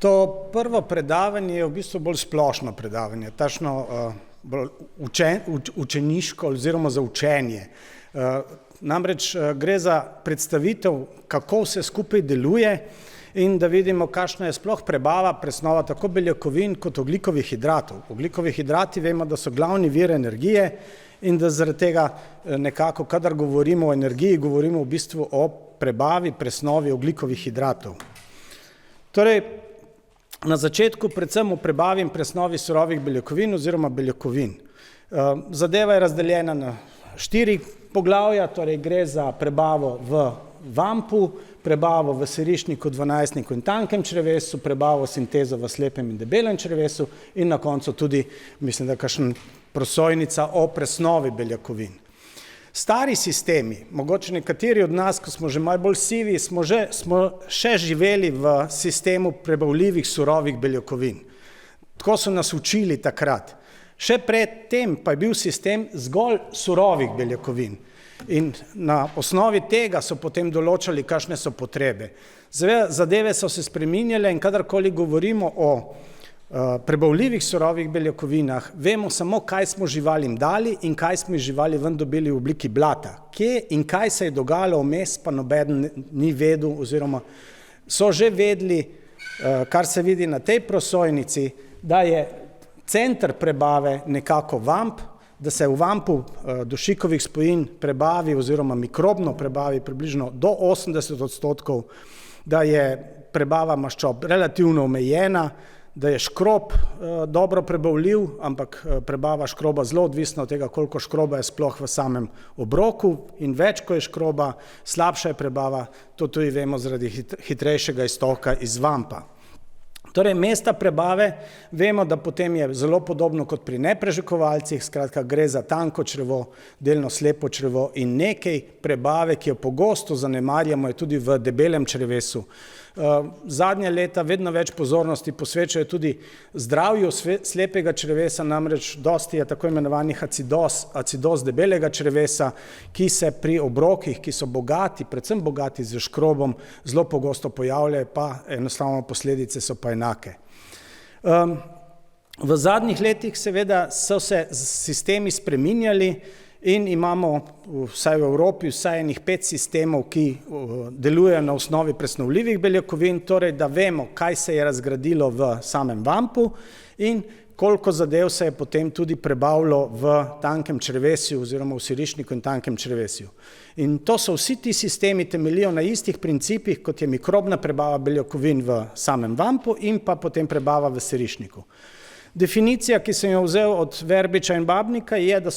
To prvo predavanje je v bistvu bolj splošno predavanje, tačno bolj učeniško oziroma za učenje. Namreč gre za predstavitev, kako vse skupaj deluje in da vidimo, kakšna je sploh prebava, presnova tako beljakovin kot ogljikovih hidratov. Ogljikovih hidrati vemo, da so glavni vir energije in da zaradi tega nekako, kadar govorimo o energiji, govorimo v bistvu o prebavi, presnovi ogljikovih hidratov. Torej, na začetku predvsem o prebavi in presnovi surovih beljakovin oziroma beljakovin. Zadeva je razdeljena na 4 poglavja, torej gre za prebavo v vampu, prebavo v sirišniku, dvanajstniku in tankem črevesu, prebavo sintezo v slepem in debelem črevesu in na koncu tudi, mislim, da kakšna prosojnica o presnovi beljakovin. Stari sistemi, mogoče nekateri od nas, ko smo že malo bolj sivi, smo še živeli v sistemu prebavljivih surovih beljakovin. Tako so nas učili takrat. Še pred tem pa je bil sistem zgolj surovih beljakovin. In na osnovi tega so potem določali, kakšne so potrebe. Zadeve so se spreminjale in kadarkoli govorimo o prebavljivih surovih beljakovinah, vemo samo, kaj smo živalim dali in kaj smo živali ven dobili v obliki blata. Kje in kaj se je dogajalo vmes, pa nobeden ni vedel oziroma so že vedeli, kar se vidi na tej prosojnici, da je center prebave nekako vamp, da se v vampu dušikovih spojin prebavi oziroma mikrobno prebavi približno do 80%, da je prebava maščob relativno omejena, da je škrob dobro prebavljiv, ampak prebava škroba zelo odvisna od tega, koliko škroba je sploh v samem obroku in več, ko je škroba, slabša je prebava, to tudi vemo zaradi hitrejšega iztoka iz vampa. Torej, mesta prebave, vemo, da potem je zelo podobno kot pri neprežukovalcih, skratka gre za tanko črevo, delno slepo črevo in nekaj prebave, ki jo pogosto zanemarjamo, je tudi v debelem črevesu. Zadnja leta vedno več pozornosti posvečajo tudi zdravju slepega črevesa, namreč dosti je tako imenovanih acidoz debelega črevesa, ki se pri obrokih, ki so bogati, predvsem bogati z škrobom, zelo pogosto pojavljajo, pa enostavno posledice so pa enake. V zadnjih letih seveda so se sistemi spreminjali in imamo vsaj v Evropi vsaj enih 5 sistemov, ki delujejo na osnovi presnovljivih beljakovin, torej da vemo, kaj se je razgradilo v samem vampu in koliko zadev se je potem tudi prebavilo v tankem črevesju oziroma v sirišniku in tankem črevesju. In to so vsi ti sistemi temeljijo na istih principih, kot je mikrobna prebava beljakovin v samem vampu in pa potem prebava v sirišniku. Definicija, ki sem jo vzel od Verbiča in Babnika, je, da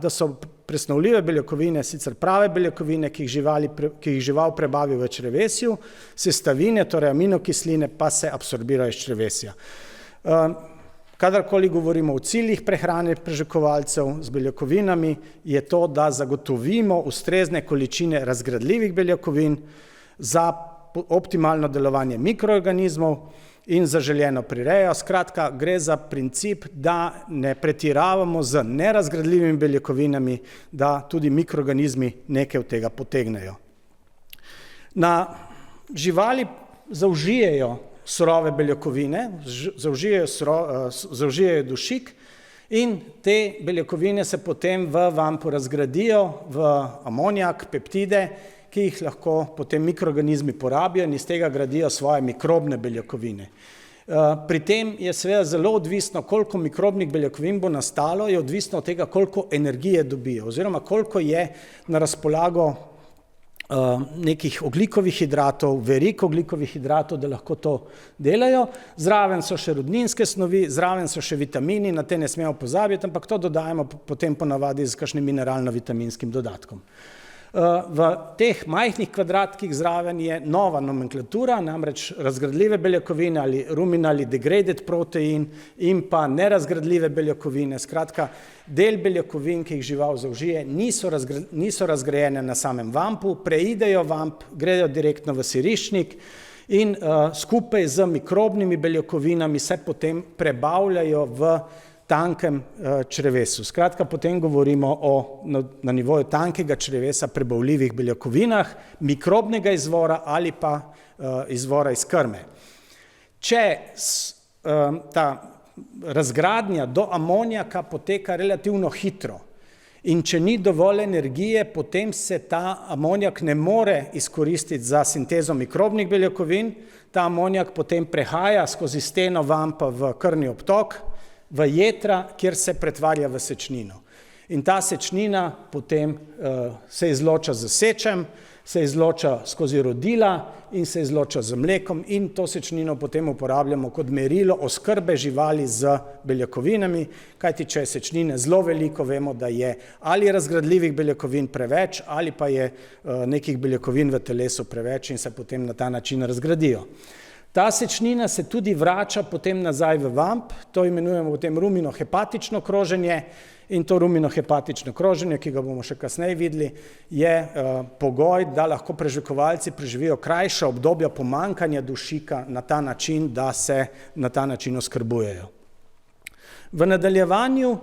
so presnovljive beljakovine sicer prave beljakovine, ki jih žival prebavi v črevesju, sestavine, torej aminokisline, pa se absorbirajo iz črevesja. Kadarkoli govorimo o ciljih prehrane prežukovalcev z beljakovinami, je to, da zagotovimo ustrezne količine razgradljivih beljakovin za optimalno delovanje mikroorganizmov in zaželjeno prirejo. Skratka, gre za princip, da ne pretiravamo z nerazgradljivimi beljakovinami, da tudi mikroorganizmi nekaj od tega potegnejo. Na živali zaužijejo surove beljakovine, zaužijejo dušik in te beljakovine se potem v vampu razgradijo v amonijak, peptide, ki jih lahko potem mikroorganizmi porabijo in iz tega gradijo svoje mikrobne beljakovine. Pri tem je seveda zelo odvisno, koliko mikrobnih beljakovin bo nastalo, je odvisno od tega, koliko energije dobijo, oziroma koliko je na razpolago nekih ogljikovih hidratov, verik ogljikovih hidratov, da lahko to delajo. Zraven so še rodninske snovi, zraven so še vitamini, na te ne smemo pozabiti, ampak to dodajamo potem ponavadi z kakšnim mineralno-vitaminskim dodatkom. V teh majhnih kvadratkih zraven je nova nomenklatura, namreč razgradljive beljakovine ali ruminal degraded protein in pa nerazgradljive beljakovine. Skratka, del beljakovin, ki jih žival zaužije, niso razgrajene na samem vampu, preidejo vamp, grejo direktno v sirišnik in skupaj z mikrobnimi beljakovinami se potem prebavljajo v tankem črevesu. Skratka, potem govorimo na nivoju tankega črevesa prebavljivih beljakovinah, mikrobnega izvora ali pa izvora iz krme. Če ta razgradnja do amonijaka poteka relativno hitro in če ni dovolj energije, potem se ta amonijak ne more izkoristiti za sintezo mikrobnih beljakovin, ta amonijak potem prehaja skozi steno vampa v krvni obtok, v jetra, kjer se pretvarja v sečnino. In ta sečnina potem se izloča z sečem, se izloča skozi rodila in se izloča z mlekom in to sečnino potem uporabljamo kot merilo oskrbe živali z beljakovinami, kajti če je sečnine zelo veliko, vemo, da je ali razgradljivih beljakovin preveč ali pa je nekih beljakovin v telesu preveč in se potem na ta način razgradijo. Ta sečnina se tudi vrača potem nazaj v vamp, to imenujemo potem ruminohepatično kroženje in to ruminohepatično kroženje, ki ga bomo še kasneje videli, je pogoj, da lahko prežvekovalci preživijo krajša obdobja pomanjkanja dušika na ta način, da se na ta način oskrbujejo. V nadaljevanju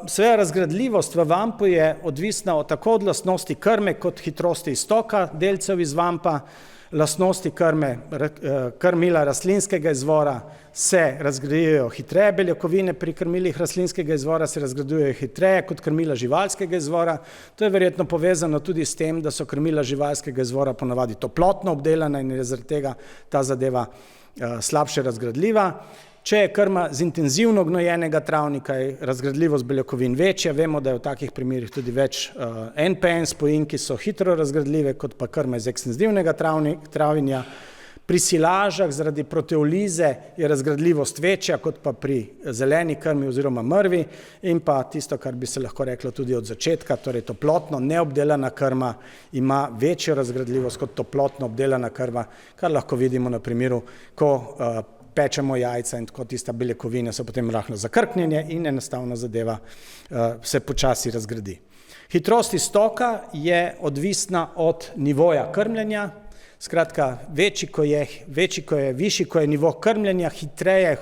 seveda razgradljivost v vampu je odvisna tako od lastnosti krme kot hitrosti iztoka delcev iz vampa, lastnosti krmila rastlinskega izvora se razgrajujejo hitreje, beljakovine pri krmilih rastlinskega izvora se razgrajujejo hitreje kot krmila živalskega izvora. To je verjetno povezano tudi s tem, da so krmila živalskega izvora ponavadi toplotno obdelana in je zaradi tega ta zadeva slabše razgradljiva. Če je krma z intenzivno gnojenega travnika, je razgradljivost beljakovin večja. Vemo, da je v takih primerih tudi več NPN spojin, ki so hitro razgradljive, kot pa krma iz ekstenzivnega travinja. Pri silažah zaradi proteolize je razgradljivost večja, kot pa pri zeleni krmi oziroma mrvi in pa tisto, kar bi se lahko reklo tudi od začetka, torej toplotno neobdelana krma ima večjo razgradljivost kot toplotno obdelana krma, kar lahko vidimo na primeru, ko pečemo jajca in tako tista beljakovine so potem rahlo zakrknjene in enostavno zadeva se počasi razgradi. Hitrost iztoka je odvisna od nivoja krmljenja, skratka, višji ko je nivo krmljenja, hitreje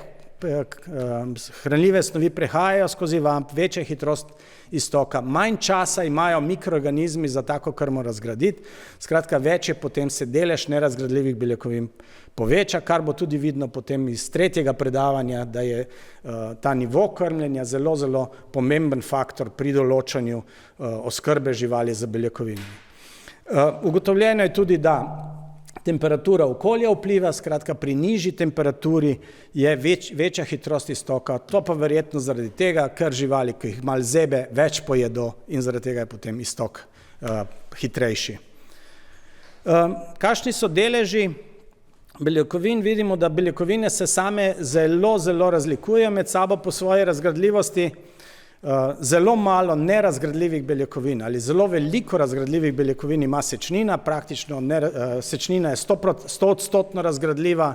hranljive snovi prehajajo skozi vamp, večja hitrost iztoka, manj časa imajo mikroorganizmi za tako krmo razgraditi, skratka, večje potem se delež nerazgradljivih beljakovin poveča, kar bo tudi vidno potem iz tretjega predavanja, da je ta nivo krmljenja zelo, zelo pomemben faktor pri določanju oskrbe živali z beljakovinami. Ugotovljeno je tudi, da temperatura okolja vpliva, skratka pri nižji temperaturi je večja hitrost iztoka, to pa verjetno zaradi tega, ker živali, ki jih malo zebe, več pojedo in zaradi tega je potem iztok hitrejši. Kakšni so deleži beljakovin? Vidimo, da beljakovine se same zelo, zelo razlikujejo med sabo po svoji razgradljivosti. Zelo malo nerazgradljivih beljakovin ali zelo veliko razgradljivih beljakovin ima sečnina, praktično sečnina je 100% razgradljiva,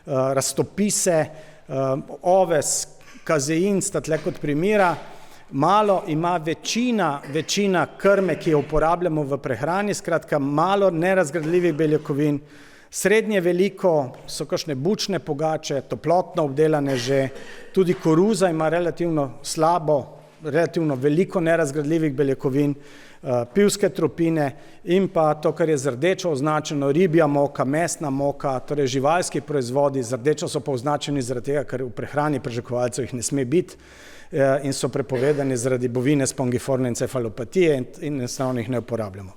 raztopi se, oves, kazein sta tle kot primera, malo ima večina krme, ki jo uporabljamo v prehrani, skratka malo nerazgradljivih beljakovin, srednje veliko so kakšne bučne pogače, toplotno obdelane že, tudi koruza ima relativno veliko nerazgradljivih beljakovin, pivske tropine in pa to, kar je z rdečo označeno, ribja moka, mesna moka, torej živalski proizvodi, z rdečo so pa označeni zaradi tega, ker v prehrani prežvekovalcev jih ne sme biti in so prepovedani zaradi bovine spongiformne encefalopatije in enostavno jih ne uporabljamo.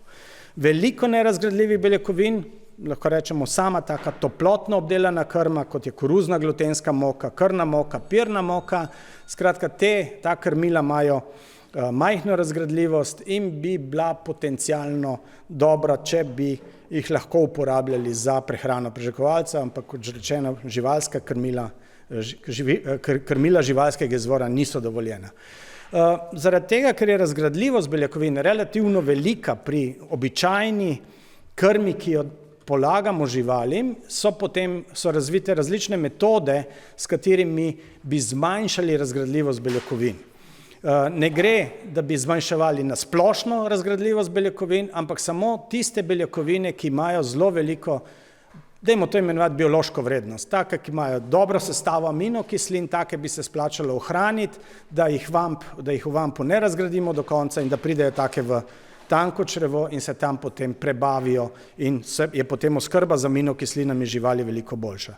Veliko nerazgradljivih beljakovin, lahko rečemo sama taka toplotno obdelana krma, kot je koruzna glutenska moka, krvna moka, pirna moka, skratka ta krmila imajo majhno razgradljivost in bi bila potencialno dobra, če bi jih lahko uporabljali za prehrano prežvekovalca, ampak kot rečeno, živalska krmila živalskega izvora niso dovoljena. Zaradi tega, ker je razgradljivost beljakovin relativno velika pri običajni krmi, ki jo polagamo živalim, so razvite različne metode, s katerimi bi zmanjšali razgradljivost beljakovin. Ne gre, da bi zmanjševali na splošno razgradljivost beljakovin, ampak samo tiste beljakovine, ki imajo zelo veliko, dajmo to imenovati biološko vrednost, take, ki imajo dobro sestavo aminokislin, take bi se splačalo ohraniti, da jih v vampu ne razgradimo do konca in da pridejo take v tanko črevo in se tam potem prebavijo in je potem oskrba z aminokislinami živali veliko boljša.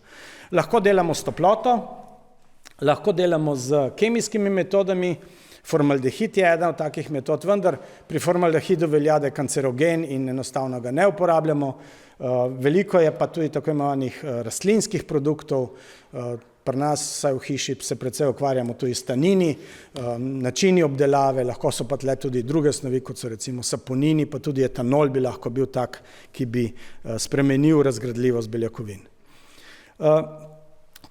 Lahko delamo s toploto, lahko delamo z kemijskimi metodami, formaldehid je ena od takih metod, vendar pri formaldehidu velja, da je kancerogen in enostavno ga ne uporabljamo. Veliko je pa tudi tako imenovanih rastlinskih produktov, pri nas, saj v hiši, se precej ukvarjamo tudi s tanini, načini obdelave, lahko so pa tle tudi druge snovi, kot so recimo saponini, pa tudi etanol bi lahko bil tak, ki bi spremenil razgradljivost beljakovin.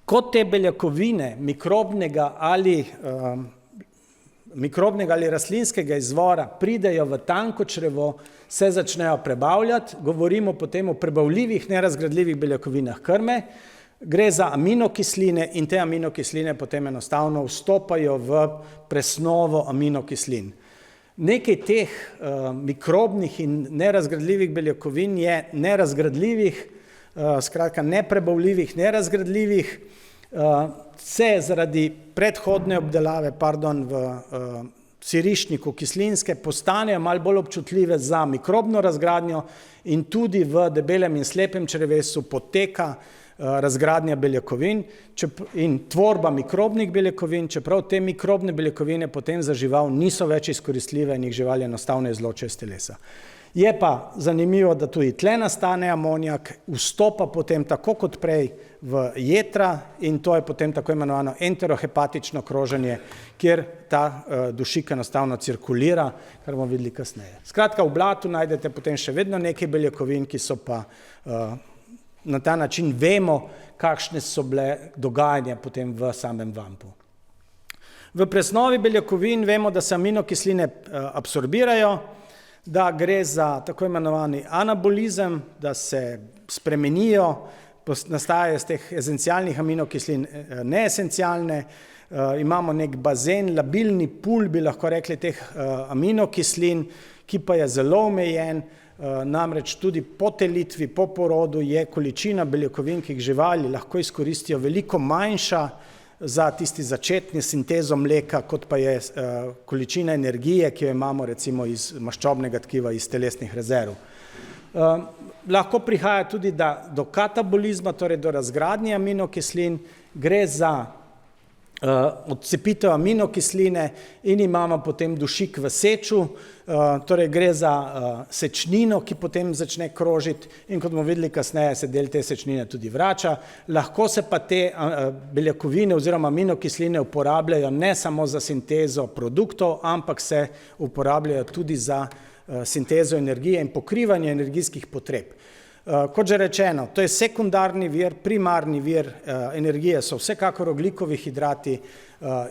Ko te beljakovine mikrobnega ali rastlinskega izvora pridejo v tanko črevo, se začnejo prebavljati, govorimo potem o prebavljivih, nerazgradljivih beljakovinah krme, gre za aminokisline in te aminokisline potem enostavno vstopajo v presnovo aminokislin. Nekaj teh mikrobnih in nerazgradljivih beljakovin je nerazgradljivih, skratka neprebavljivih, nerazgradljivih, se zaradi predhodne obdelave, v sirišniku kislinske postanejo malo bolj občutljive za mikrobno razgradnjo in tudi v debelem in slepem črevesu poteka razgradnja beljakovin in tvorba mikrobnih beljakovin, čeprav te mikrobne beljakovine potem za žival niso več izkoristljive in jih živali enostavno izločijo iz telesa. Je pa zanimivo, da tudi tle nastane amonijak, vstopa potem tako kot prej v jetra in to je potem tako imenovano enterohepatično kroženje, kjer ta dušik enostavno cirkulira, kar bomo videli kasneje. Skratka, v blatu najdete potem še vedno nekaj beljakovin, ki so pa na ta način vemo, kakšne so bile dogajanja potem v samem vampu. V presnovi beljakovin vemo, da se aminokisline absorbirajo, da gre za tako imenovani anabolizem, da se spremenijo, nastajajo iz teh esencialnih aminokislin neesencialne, imamo nek bazen, labilni pul, bi lahko rekli, teh aminokislin, ki pa je zelo omejen, namreč tudi po telitvi, po porodu je količina beljakovin, ki jih živali lahko izkoristijo, veliko manjša za tisti začetni sintezo mleka, kot pa je količina energije, ki jo imamo recimo iz maščobnega tkiva, iz telesnih rezerv. Lahko prihaja tudi do katabolizma, torej do razgradnje aminokislin, gre za odcepitev aminokisline in imamo potem dušik v seču, torej gre za sečnino, ki potem začne krožiti in kot bomo videli kasneje, se del te sečnine tudi vrača. Lahko se pa te beljakovine oziroma aminokisline uporabljajo ne samo za sintezo produktov, ampak se uporabljajo tudi za sintezo energije in pokrivanje energijskih potreb. Kot že rečeno, to je sekundarni vir, primarni vir energije so vsekakor ogljikovi hidrati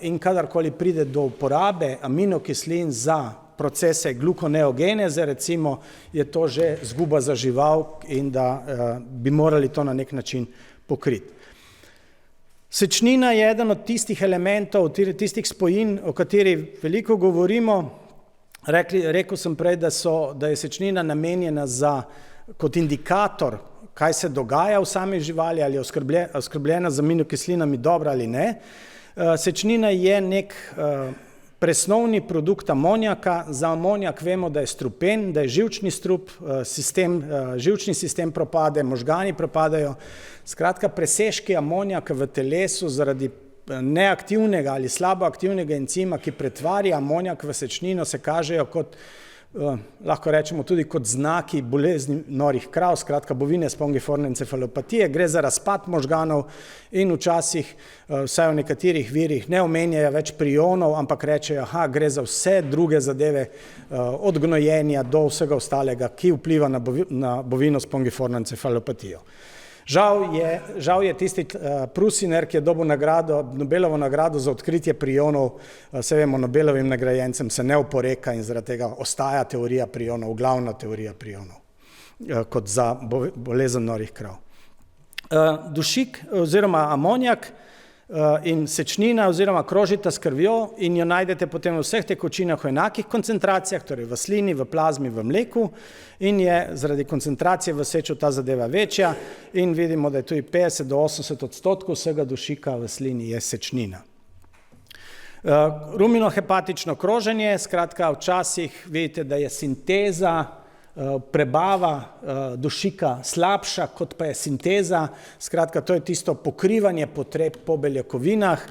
in kadarkoli pride do uporabe aminokislin za procese glukoneogeneze, recimo, je to že zguba za žival in da bi morali to na nek način pokriti. Sečnina je eden od tistih elementov, tistih spojin, o kateri veliko govorimo. Rekel sem prej, da je sečnina namenjena kot indikator, kaj se dogaja v sami živali, ali je oskrbljena z aminokislinami dobro ali ne. Sečnina je nek presnovni produkt amonijaka. Za amonijak vemo, da je strupen, da je živčni strup, živčni sistem propade, možgani propadajo. Skratka, presežki amonijaka v telesu zaradi neaktivnega ali slabo aktivnega encima, ki pretvarja amonijak v sečnino, se kažejo kot lahko rečemo tudi kot znaki bolezni norih krav, skratka bovine spongiformne encefalopatije, gre za razpad možganov in včasih, vsaj v nekaterih virih, ne omenjajo več prionov, ampak rečejo, gre za vse druge zadeve, od gnojenja do vsega ostalega, ki vpliva na bovino spongiformno encefalopatijo. Žal je tisti Prusiner, ki je dobil Nobelovo nagrado za odkritje prionov, se vemo, Nobelovim nagrajencem se ne oporeka in zaradi tega ostaja teorija prionov, glavna teorija prionov, kot za bolezen norih krav. Dušik oziroma amonijak in sečnina oziroma krožita s krvjo in jo najdete potem v vseh tekočinah v enakih koncentracijah, torej v slini, v plazmi, v mleku in je zaradi koncentracije v seču ta zadeva večja in vidimo, da je tudi 50 do 80% vsega dušika v slini je sečnina. Ruminohepatično kroženje, skratka včasih vidite, da je sinteza, prebava dušika slabša, kot pa je sinteza, skratka to je tisto pokrivanje potreb po beljakovinah.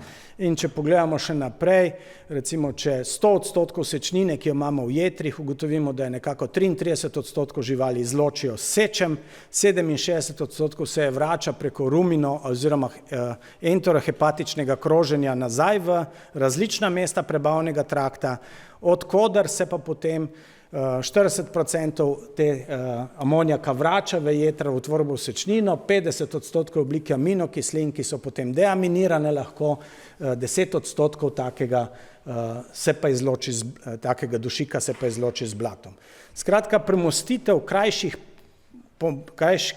In če pogledamo še naprej, recimo če 100% sečnine, ki jo imamo v jetrih, ugotovimo, da je nekako 33% živali izločijo s sečem, 67% se vrača preko rumino oziroma enterohepatičnega kroženja nazaj v različna mesta prebavnega trakta, od koder se pa potem 40% te amonijaka vrača v jetra v tvorbo sečnino, 50% oblike aminokislin, ki so potem deaminirane lahko, 10% takega takega dušika se pa izloči z blatom. Skratka, premostitev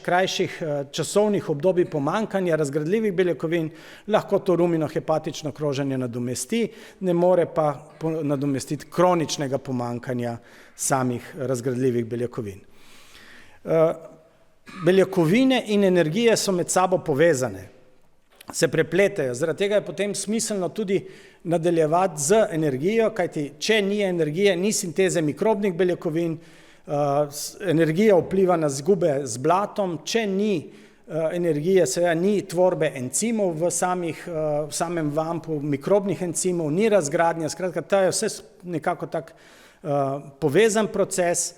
krajših časovnih obdobij pomanjkanja razgradljivih beljakovin lahko to ruminohepatično kroženje nadomesti, ne more pa nadomestiti kroničnega pomanjkanja samih razgradljivih beljakovin. Beljakovine in energije so med sabo povezane, se prepletajo, zaradi tega je potem smiselno tudi nadaljevati z energijo, kajti če ni energije, ni sinteze mikrobnih beljakovin, energija vpliva na izgube z blatom, če ni energije, seveda ni tvorbe encimov v samem vampu, mikrobnih encimov, ni razgradnja, skratka, ta je vse nekako tak povezan proces,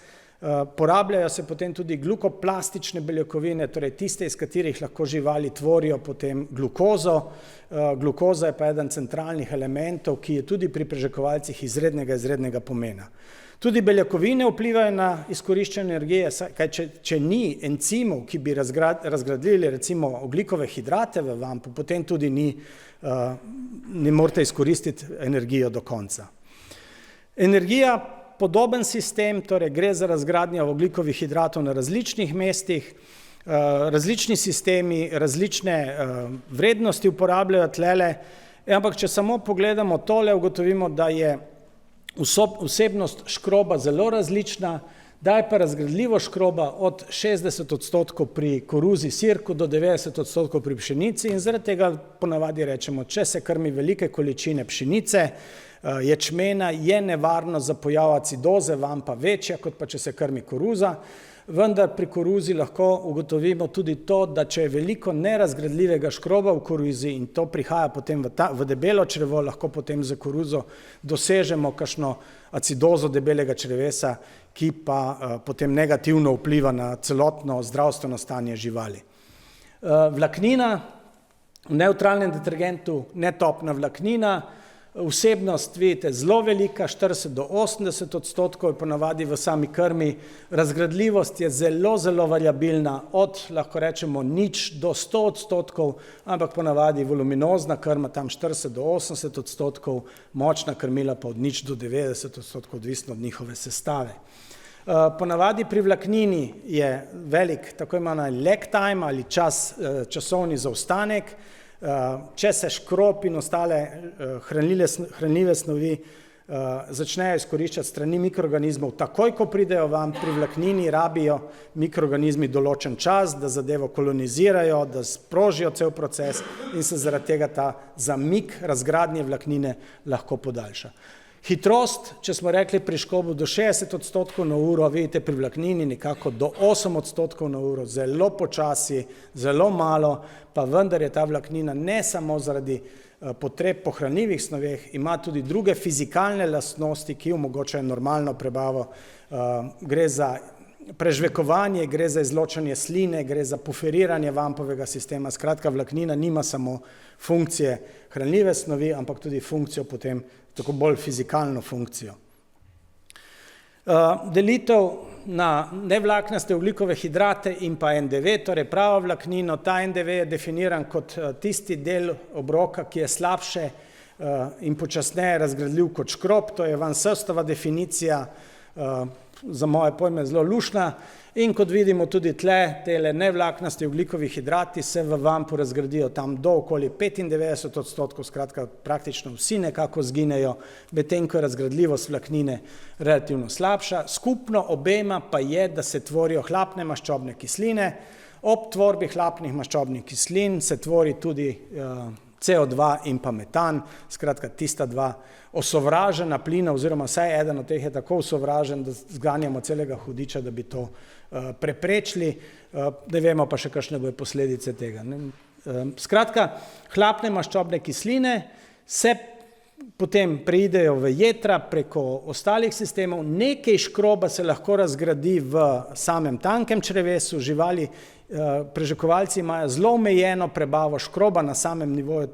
porabljajo se potem tudi glukoplastične beljakovine, torej tiste, iz katerih lahko živali tvorijo potem glukozo. Glukoza je pa eden centralnih elementov, ki je tudi pri prežvekovalcih izrednega pomena. Tudi beljakovine vplivajo na izkoriščanje energije, kaj če ni encimov, ki bi razgradili recimo ogljikove hidrate v vampu, potem tudi ne morete izkoristiti energijo do konca. Energija, podoben sistem, torej gre za razgradnjo ogljikovih hidratov na različnih mestih, različni sistemi, različne vrednosti uporabljajo tlele, ampak če samo pogledamo tole, ugotovimo, da je vsebnost škroba zelo različna, da je pa razgradljivost škroba od 60% pri koruzi sirku do 90% pri pšenici in zaradi tega ponavadi rečemo, če se krmi velike količine pšenice, ječmena, je nevarnost za pojav acidoze vampa večja, kot pa če se krmi koruza, vendar pri koruzi lahko ugotovimo tudi to, da če je veliko nerazgradljivega škroba v koruzi in to prihaja potem v debelo črevo, lahko potem za koruzo dosežemo kakšno acidozo debelega črevesa, ki pa potem negativno vpliva na celotno zdravstveno stanje živali. Vlaknina, v nevtralnem detergentu netopna vlaknina, vsebnost, vidite, zelo velika, 40 do 80% je ponavadi v sami krmi, razgradljivost je zelo variabilna, od, lahko rečemo, 0 do 100%, ampak ponavadi voluminozna krma, tam 40 do 80%, močna krmila pa od 0 do 90%, odvisno od njihove sestave. Ponavadi pri vlaknini je velik, tako imenovani lag time ali časovni zaostanek. Če se škrob in ostale hranljive snovi začnejo izkoriščati strani mikroorganizmov, takoj ko pridejo vam, pri vlaknini rabijo mikroorganizmi določen čas, da zadevo kolonizirajo, da sprožijo cel proces in se zaradi tega ta zamik razgradnje vlaknine lahko podaljša. Hitrost, če smo rekli pri škrobu do 60% na uro, vidite pri vlaknini nekako do 8% na uro, zelo počasi, zelo malo, pa vendar je ta vlaknina ne samo zaradi potreb po hranljivih snoveh, ima tudi druge fizikalne lastnosti, ki omogočajo normalno prebavo. Gre za prežvekovanje, gre za izločanje sline, gre za puferiranje vampovega sistema. Skratka, vlaknina nima samo funkcije hranljive snovi, ampak tudi funkcijo potem, tako bolj fizikalno funkcijo. Delitev na nevlaknaste ogljikove hidrate in pa NDV, torej pravo vlaknino. Ta NDV je definiran kot tisti del obroka, ki je slabše in počasneje razgradljiv kot škrob, to je Van Sustova definicija, za moje pojme zelo luštna, in kot vidimo tudi tle, tele nevlaknasti ogljikovi hidrati se v vampu razgradijo tam do okoli 95%, skratka praktično vsi nekako zginejo, medtem ko je razgradljivost vlaknine relativno slabša. Skupno obema pa je, da se tvorijo hlapne maščobne kisline. Ob tvorbi hlapnih maščobnih kislin se tvori tudi CO2 in pa metan, skratka tista dva osovražena plina, oziroma vsaj eden od teh je tako osovražen, da zganjamo celega hudiča, da bi to preprečili, da vemo pa še kakšne bodo posledice tega. Skratka, hlapne maščobne kisline se potem preidejo v jetra preko ostalih sistemov, nekaj škroba se lahko razgradi v samem tankem črevesu, živali, preživkovalci imajo zelo omejeno prebavo škroba na samem nivoju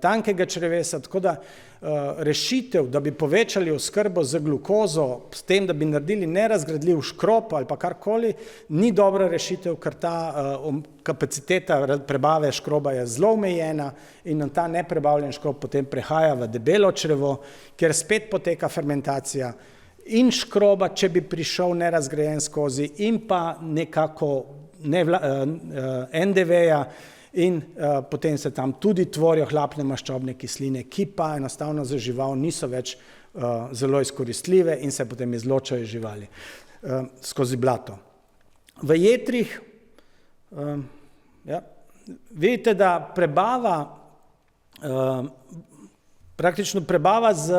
tankega črevesa, tako da rešitev, da bi povečali oskrbo z glukozo, s tem, da bi naredili nerazgradljiv škrob ali pa karkoli, ni dobra rešitev, ker ta kapaciteta prebave škroba je zelo omejena in ta neprebavljen škrob potem prehaja v debelo črevo, kjer spet poteka fermentacija in škroba, če bi prišel nerazgrajen skozi, in pa nekako NDV-ja, in potem se tam tudi tvorijo hlapne maščobne kisline, ki pa enostavno za žival niso več zelo izkoristljive in se potem izločajo iz živali skozi blato. V jetrih vidite, da praktično prebava z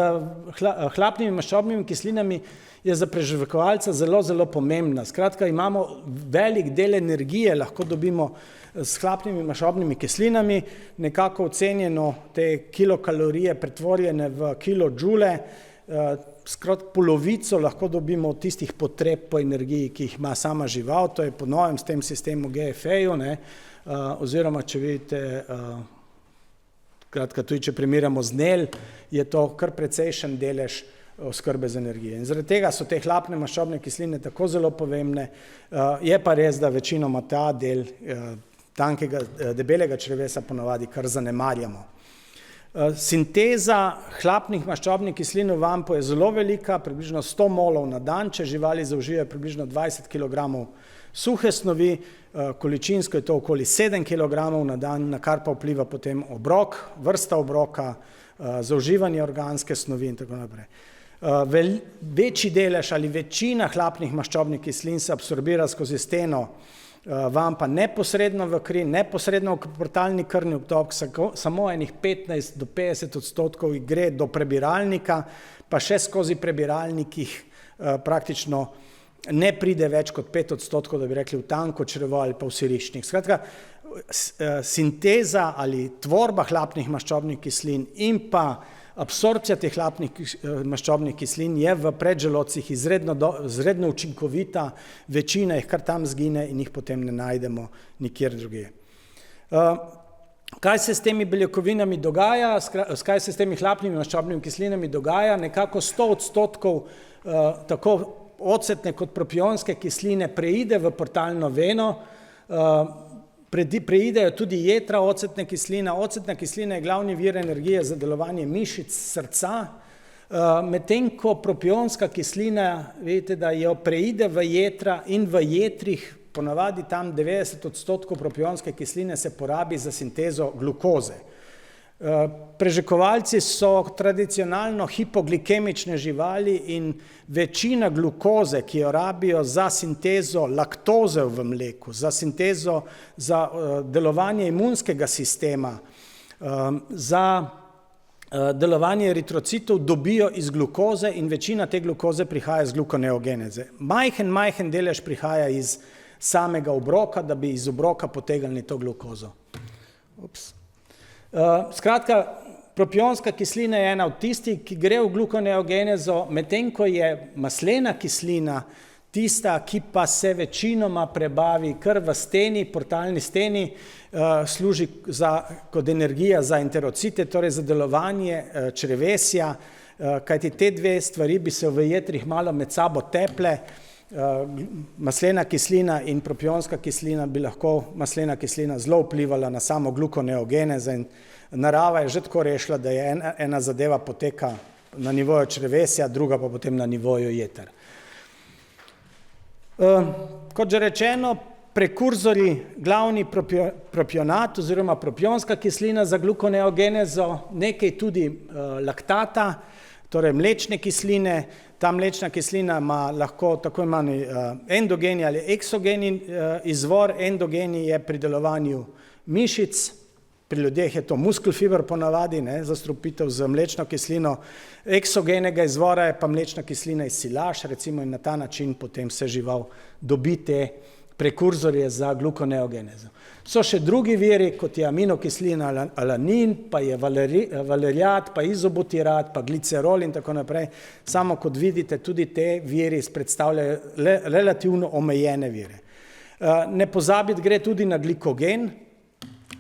hlapnimi maščobnimi kislinami je za preživkovalca zelo, zelo pomembna. Skratka, imamo velik del energije, lahko dobimo s hlapnimi maščobnimi kislinami, nekako ocenjeno te kilokalorije pretvorjene v kilojoule, skratka polovico lahko dobimo od tistih potreb po energiji, ki jih ima sama žival, to je po novem s tem sistemu GFA-ju, oziroma če vidite, skratka tudi če primerjamo z NEL, je to kar precejšen delež oskrbe z energije. In zaradi tega so te hlapne maščobne kisline tako zelo pomembne, je pa res, da večinoma ta del tankega, debelega črevesa ponavadi kar zanemarjamo. Sinteza hlapnih maščobnih kislin v vampu je zelo velika, približno 100 molov na dan, če živali zaužijajo približno 20 kg suhe snovi, količinsko je to okoli 7 kg na dan, na kar pa vpliva potem obrok, vrsta obroka, zauživanje organske snovi in tako naprej. Večji delež ali večina hlapnih maščobnih kislin se absorbira skozi steno vampa neposredno v kri, neposredno v portalni krvni obtok, samo enih 15 do 50% gre do prebiralnika, pa še skozi prebiralnikih praktično ne pride več kot 5%, da bi rekli v tanko črevo ali pa v siriščnik. Skratka, sinteza ali tvorba hlapnih maščobnih kislin in pa absorpcija teh hlapnih maščobnih kislin je v predželodcih izredno učinkovita, večina jih kar tam zgine in jih potem ne najdemo nikjer drugje. Kaj se s temi beljakovinami dogaja, kaj se s temi hlapnimi maščobnimi kislinami dogaja? Nekako 100% tako ocetne kot propionske kisline preide v portalno veno, preidejo tudi jetra ocetna kislina je glavni vir energije za delovanje mišic srca, medtem ko propionska kislina, vidite, da jo preide v jetra in v jetrih, ponavadi tam 90% propionske kisline se porabi za sintezo glukoze. Preživkovalci so tradicionalno hipoglikemične živali in večina glukoze, ki jo rabijo za sintezo laktoze v mleku, za sintezo, za delovanje imunskega sistema, za delovanje eritrocitov, dobijo iz glukoze in večina te glukoze prihaja iz glukoneogeneze. Majhen delež prihaja iz samega obroka, da bi iz obroka potegnili to glukozo. Skratka, propionska kislina je ena od tistih, ki gre v glukoneogenezo, medtem ko je maslena kislina tista, ki pa se večinoma prebavi kar v steni, portalni steni, služi kot energija za enterocite, torej za delovanje črevesja, kajti te dve stvari bi se v jetrih malo med sabo teple, maslena kislina in propionska kislina bi lahko maslena kislina zelo vplivala na samo glukoneogenezo in narava je že tako rešila, da je ena zadeva poteka na nivoju črevesja, druga pa potem na nivoju jeter. Kot že rečeno, prekurzori, glavni propionat oziroma propionska kislina za glukoneogenezo, nekaj tudi laktata, torej mlečne kisline. Ta mlečna kislina ima lahko tako imani endogeni ali eksogeni izvor. Endogeni je pri delovanju mišic, pri ljudeh je to muscle fiber ponavadi, zastrupitev z mlečno kislino, eksogenega izvora je pa mlečna kislina iz silaž, recimo, in na ta način potem se žival dobi te prekurzorje za glukoneogenezo. So še drugi viri, kot je aminokislina alanin, pa je valeriat, pa izobutirat, pa glicerol in tako naprej. Samo kot vidite, tudi te viri predstavljajo relativno omejene vire. Ne pozabiti gre tudi na glikogen,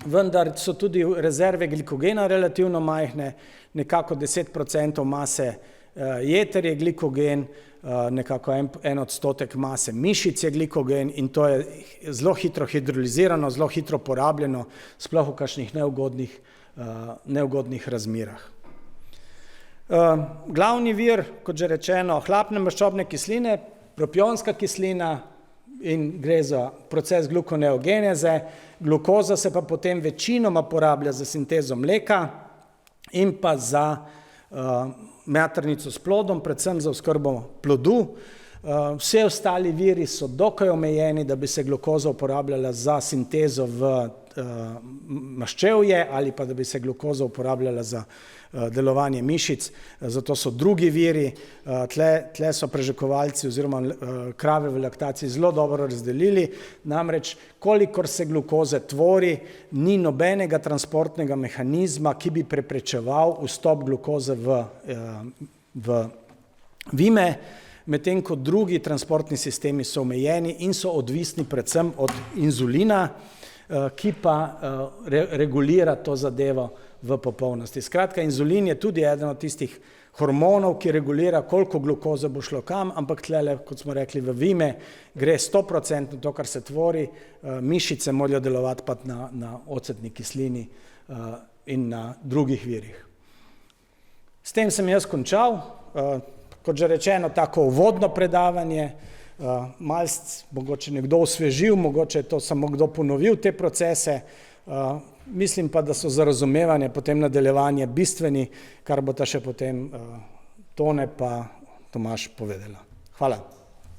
vendar so tudi rezerve glikogena relativno majhne, nekako 10% mase jeter je glikogen, nekako 1% mase mišic je glikogen in to je zelo hitro hidrolizirano, zelo hitro porabljeno, sploh v kakšnih neugodnih razmerah. Glavni vir, kot že rečeno, hlapne maščobne kisline, propionska kislina in gre za proces glukoneogeneze, glukoza se pa potem večinoma porablja za sintezo mleka in pa za maternico s plodom, predvsem za oskrbo plodu. Vse ostali viri so dokaj omejeni, da bi se glukoza uporabljala za sintezo v maščevje ali pa da bi se glukoza uporabljala za delovanje mišic, zato so drugi viri, tle so prežekovalci oziroma krave v laktaciji zelo dobro razdelili, namreč kolikor se glukoze tvori, ni nobenega transportnega mehanizma, ki bi preprečeval vstop glukoze v vime, medtem ko drugi transportni sistemi so omejeni in so odvisni predvsem od inzulina, ki pa regulira to zadevo v popolnosti. Skratka, inzulin je tudi eden od tistih hormonov, ki regulira, koliko glukoze bo šlo kam, ampak tlele, kot smo rekli, v vime gre 100% to, kar se tvori, mišice morajo delovati pa na ocetni kislini in na drugih virih. S tem sem jaz končal. Kot že rečeno, tako uvodno predavanje, malce mogoče nekdo osvežil, mogoče je to samo kdo ponovil te procese, mislim pa, da so za razumevanje potem nadaljevanje bistveni, kar bo ta še potem Tone pa Tomaž povedala. Hvala.